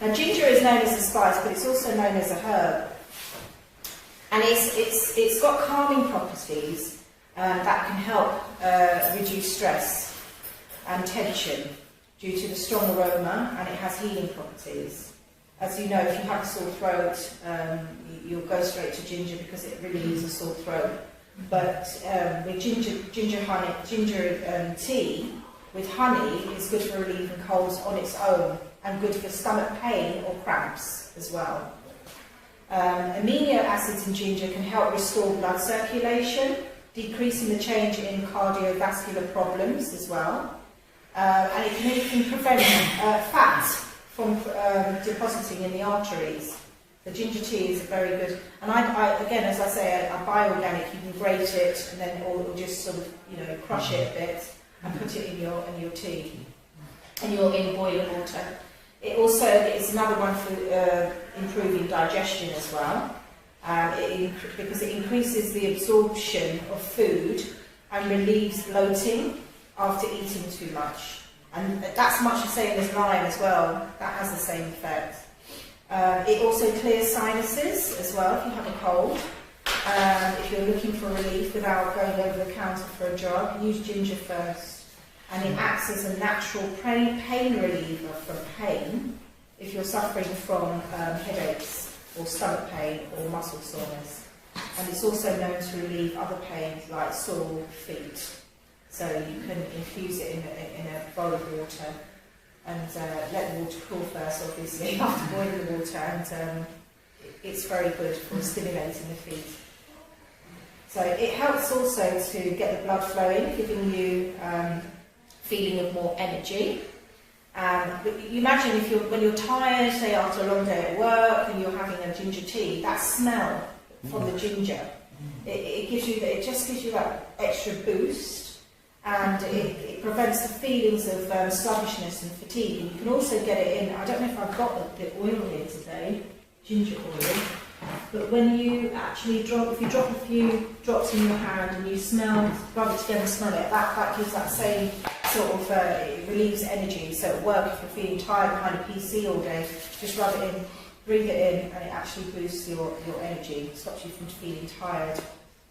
Now ginger is known as a spice, but it's also known as a herb. And it's got calming properties that can help reduce stress and tension due to the strong aroma, and it has healing properties. As you know, if you have a sore throat, you'll go straight to ginger because it relieves a sore throat. But with ginger tea with honey is good for relieving colds on its own, and good for stomach pain or cramps as well. Amino acids in ginger can help restore blood circulation, decreasing the change in cardiovascular problems as well. And it can even prevent fat from depositing in the arteries. The ginger tea is very good. And I again, as I say, I buy organic. You can grate it and then or just sort of, you know, crush it a bit and put it in your tea, and you're in boiling water. It also is another one for improving digestion as well, because it increases the absorption of food and relieves bloating after eating too much. And that's much the same as lime as well. That has the same effect. It also clears sinuses as well if you have a cold. If you're looking for relief without going over the counter for a drug, use ginger first. And it acts as a natural pain reliever from pain if you're suffering from headaches or stomach pain or muscle soreness. And it's also known to relieve other pains like sore feet. So you can infuse it in a bowl of water and let the water cool first, obviously, after boiling the water, and it's very good for stimulating the feet. So it helps also to get the blood flowing, giving you feeling of more energy. But you imagine when you're tired, say after a long day at work, and you're having a ginger tea, that smell from the ginger, it just gives you that extra boost. And it prevents the feelings of sluggishness and fatigue. And you can also get it in, I don't know if I've got the oil here today, ginger oil, but when you actually if you drop a few drops in your hand and you rub it together and smell it, that gives that same sort of, it relieves energy. So at work, if you're feeling tired behind a PC all day, just rub it in, breathe it in, and it actually boosts your energy, stops you from feeling tired.